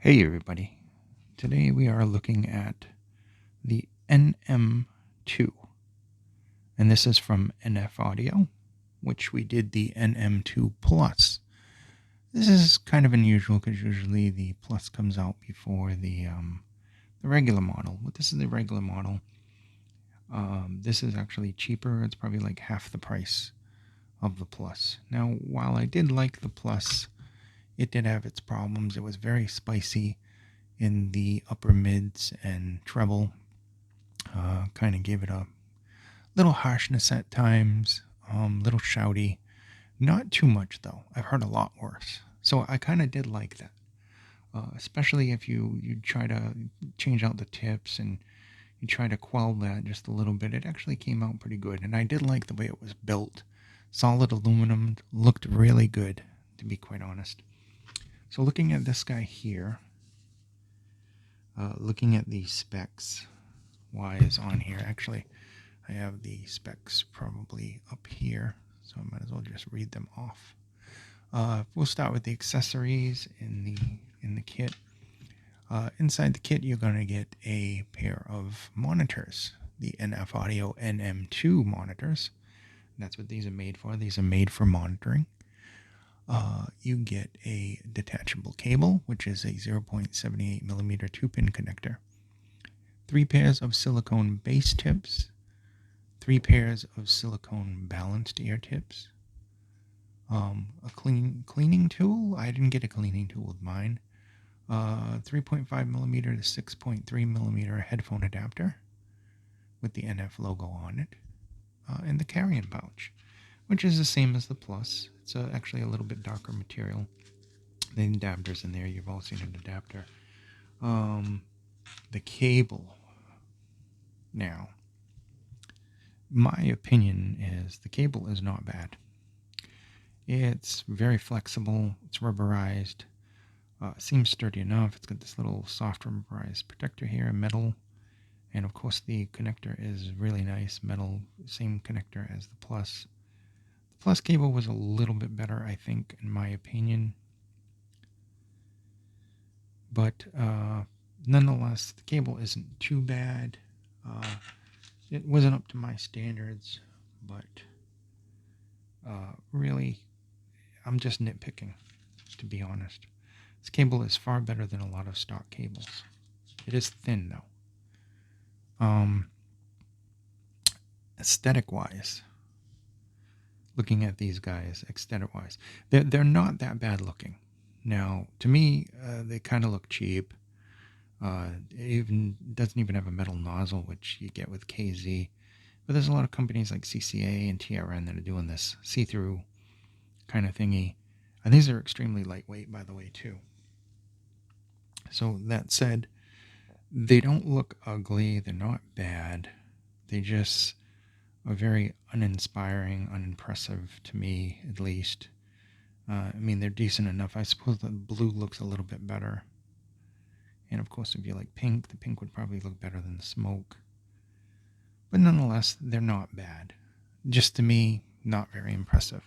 Hey everybody, today we are looking at the NM2, and this is from NF Audio, which we did the NM2 Plus. This is kind of unusual because usually the Plus comes out before the regular model, but this is the regular model. This is actually cheaper. It's probably like half the price of the Plus. Now, while I did like the Plus, it did have its problems. It was very spicy in the upper mids and treble. Kind of gave it a little harshness at times, little shouty. Not too much though. I've heard a lot worse. So I kind of did like that, especially if you try to change out the tips and you try to quell that just a little bit. It actually came out pretty good, and I did like the way it was built. Solid aluminum, looked really good, to be quite honest. So looking at this guy here, looking at the specs wise on here, actually I have the specs probably up here, so I might as well just read them off. We'll start with the accessories in the kit. Inside the kit, you're going to get a pair of monitors, the NF Audio NM2 monitors. That's what these are made for. These are made for monitoring. You get a detachable cable, which is a 0.78 millimeter 2-pin connector. 3 pairs of silicone base tips. 3 pairs of silicone balanced ear tips. A cleaning tool. I didn't get a cleaning tool with mine. 3.5 millimeter to 6.3 millimeter headphone adapter with the NF logo on it. And the carrying pouch, which is the same as the Plus. It's actually a little bit darker material. The adapter's in there. You've all seen an adapter. The cable. Now, my opinion is the cable is not bad. It's very flexible. It's rubberized. Seems sturdy enough. It's got this little soft rubberized protector here, metal. And of course the connector is really nice, metal, same connector as the Plus. The Plus cable was a little bit better, I think, in my opinion. But nonetheless, the cable isn't too bad. It wasn't up to my standards, but really, I'm just nitpicking, to be honest. This cable is far better than a lot of stock cables. It is thin, though. Aesthetic-wise, looking at these guys, aesthetic-wise, they're not that bad looking. Now, to me, they kind of look cheap. It even doesn't even have a metal nozzle, which you get with KZ. But there's a lot of companies like CCA and TRN that are doing this see-through kind of thingy. And these are extremely lightweight, by the way, too. So that said, they don't look ugly. They're not bad. They just are very uninspiring, unimpressive to me, at least. I mean, they're decent enough. I suppose the blue looks a little bit better. And of course, if you like pink, the pink would probably look better than the smoke. But nonetheless, they're not bad. Just to me, not very impressive.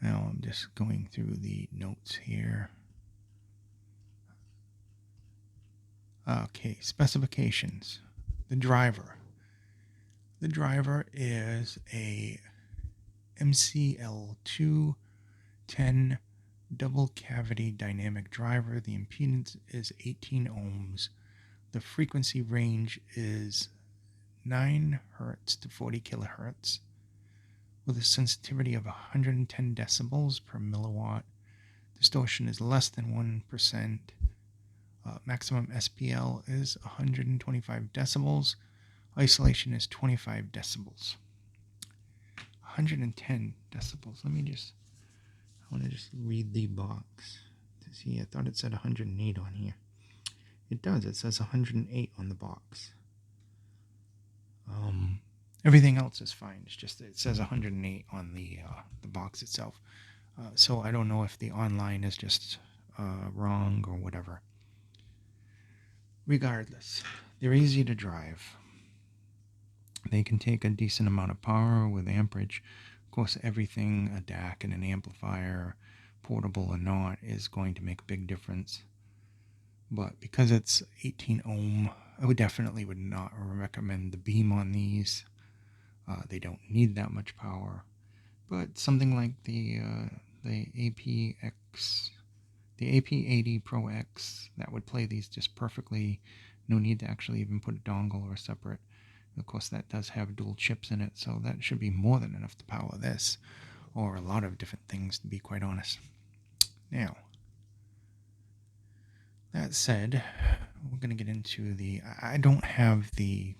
Now I'm just going through the notes here. Okay, specifications. The driver. The driver is a MCL210 double cavity dynamic driver. The impedance is 18 ohms. The frequency range is 9 hertz to 40 kilohertz with a sensitivity of 110 decibels per milliwatt. Distortion is less than 1%. Maximum SPL is 125 decibels. Isolation is 25 decibels. 110 decibels. I want to just read the box to see. I thought it said 108 on here. It does. It says 108 on the box. Everything else is fine. It's just that it says 108 on the box itself. So I don't know if the online is just wrong or whatever. Regardless, they're easy to drive. They can take a decent amount of power with amperage. Of course, everything, a DAC and an amplifier, portable or not, is going to make a big difference. But because it's 18 ohm, I would not recommend the beam on these. They don't need that much power. But something like the APX, the AP80 Pro X, that would play these just perfectly. No need to actually even put a dongle or a separate. Of course, that does have dual chips in it, so that should be more than enough to power this, or a lot of different things, to be quite honest. Now, that said, we're going to get into the... I don't have the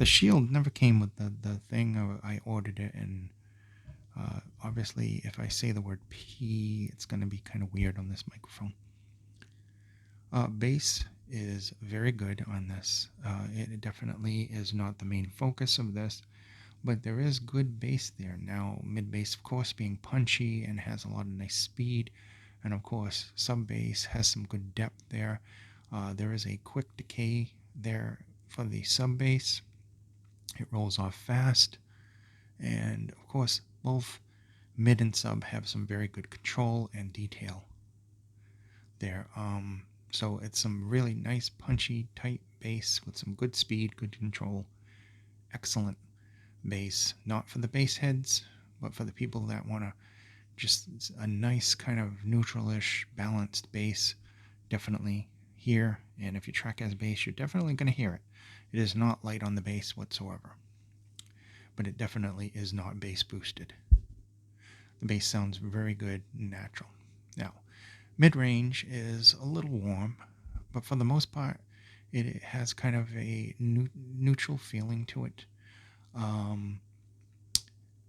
shield never came with the thing. I ordered it, and obviously if I say the word P, it's going to be kind of weird on this microphone. Bass is very good on this. It definitely is not the main focus of this, but there is good bass there. Now, mid bass, of course, being punchy and has a lot of nice speed, and of course, sub bass has some good depth there. There is a quick decay there for the sub bass. It rolls off fast, and of course, both mid and sub have some very good control and detail there. So it's some really nice, punchy, tight bass with some good speed, good control, excellent bass. Not for the bass heads, but for the people that want to just a nice kind of neutralish, balanced bass. Definitely here, and if you track as bass, you're definitely going to hear it. It is not light on the bass whatsoever, but it definitely is not bass boosted. The bass sounds very good and natural. Now, mid-range is a little warm, but for the most part, it has kind of a neutral feeling to it.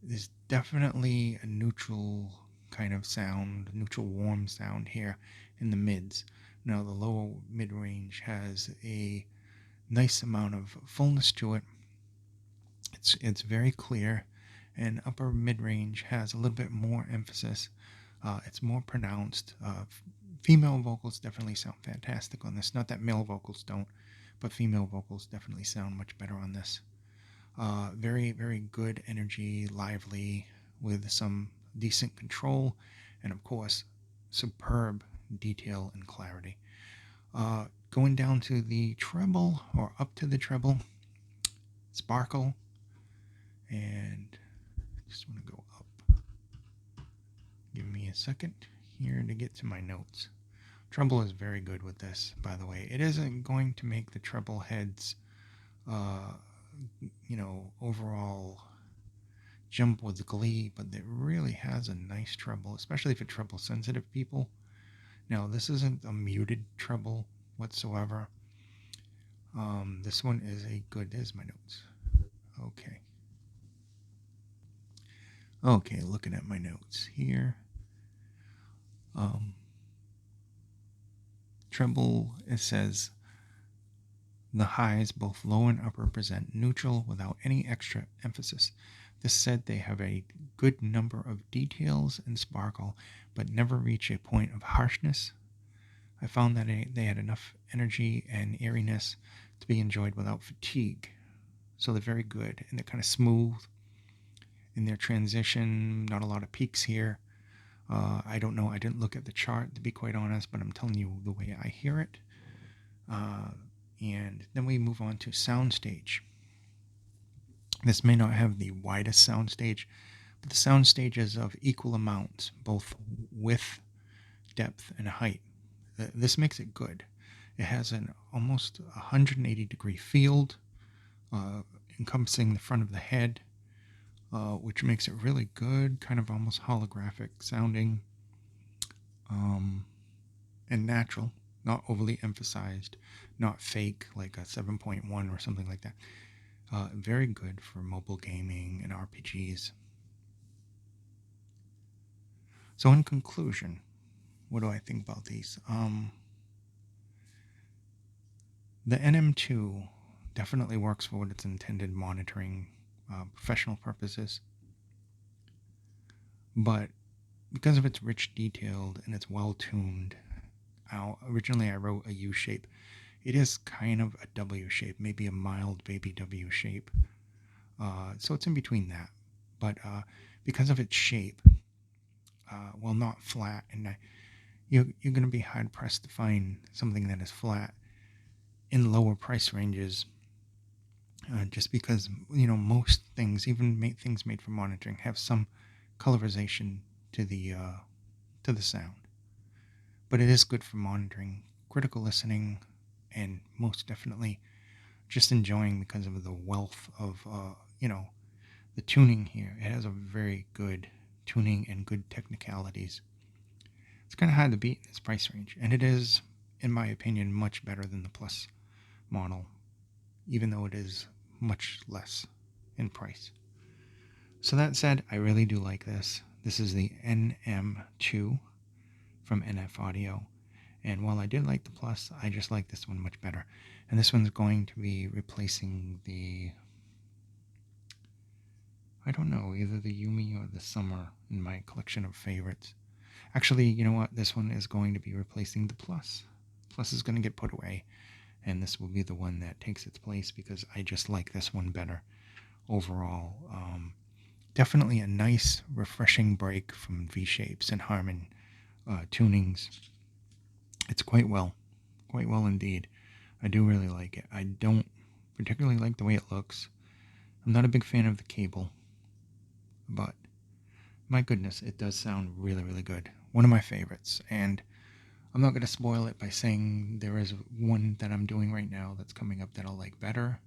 There's definitely a neutral kind of sound, neutral warm sound here in the mids. Now, the lower mid-range has a nice amount of fullness to it. It's very clear, and upper mid-range has a little bit more emphasis. It's more pronounced. Female vocals definitely sound fantastic on this. Not that male vocals don't, but female vocals definitely sound much better on this. Very, very good energy, lively, with some decent control, and of course, superb detail and clarity. Going down to the treble, or up to the treble, sparkle, and just want to go up. Give me a second here to get to my notes. Treble is very good with this, by the way. It isn't going to make the treble heads, overall jump with glee, but it really has a nice treble, especially for treble sensitive people. Now, this isn't a muted treble whatsoever. This one is a good... There's my notes. Okay, looking at my notes here. Treble, it says, the highs, both low and upper, present neutral without any extra emphasis. This said, they have a good number of details and sparkle, but never reach a point of harshness. I found that they had enough energy and airiness to be enjoyed without fatigue. So they're very good, and they're kind of smooth in their transition. Not a lot of peaks here. I don't know. I didn't look at the chart, to be quite honest, but I'm telling you the way I hear it. And then we move on to Soundstage. This may not have the widest soundstage, but the soundstage is of equal amounts, both width, depth, and height. This makes it good. It has an almost 180-degree field encompassing the front of the head, which makes it really good, kind of almost holographic sounding, and natural, not overly emphasized, not fake like a 7.1 or something like that. Very good for mobile gaming and RPGs. So in conclusion, what do I think about these? The NM2 definitely works for what it's intended, monitoring professional purposes. But because of its rich detailed and it's well tuned, originally I wrote a U shape. It is kind of a W shape, maybe a mild baby W shape. So it's in between that. But because of its shape, well, not flat, and you're going to be hard pressed to find something that is flat in lower price ranges, just because most things, even things made for monitoring, have some colorization to the sound. But it is good for monitoring, critical listening, and most definitely just enjoying because of the wealth of the tuning here. It has a very good tuning and good technicalities. It's kind of hard to beat in this price range, and it is, in my opinion, much better than the Plus model, even though it is much less in price. So that said, I really do like this. This is the NM2 from NF Audio, and while I did like the Plus, I just like this one much better. And this one's going to be replacing the, I don't know, either the Yumi or the Summer in my collection of favorites. Actually, you know what? This one is going to be replacing the Plus. Plus is going to get put away, and this will be the one that takes its place because I just like this one better overall. Definitely a nice, refreshing break from V-shapes and Harman tunings. It's quite well indeed. I do really like it. I don't particularly like the way it looks. I'm not a big fan of the cable, but my goodness, it does sound really, really good. One of my favorites, and I'm not going to spoil it by saying there is one that I'm doing right now that's coming up that I'll like better.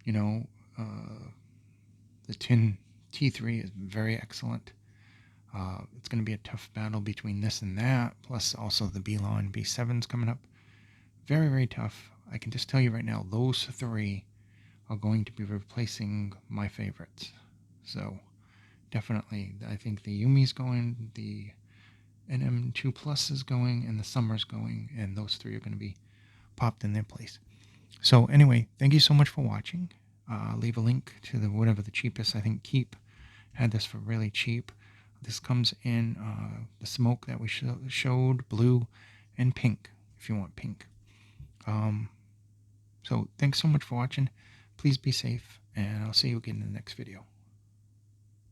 You know, the T3 is very excellent. It's going to be a tough battle between this and that, plus also the Belon B7's coming up. Very, very tough. I can just tell you right now, those three are going to be replacing my favorites. So definitely, I think the Yumi's going, the NM2 Plus is going, and the Summer's going, and those three are going to be popped in their place. So anyway, thank you so much for watching. Leave a link to whatever the cheapest. I think Keep had this for really cheap. This comes in the smoke that we showed, blue and pink, if you want pink. So thanks so much for watching. Please be safe, and I'll see you again in the next video.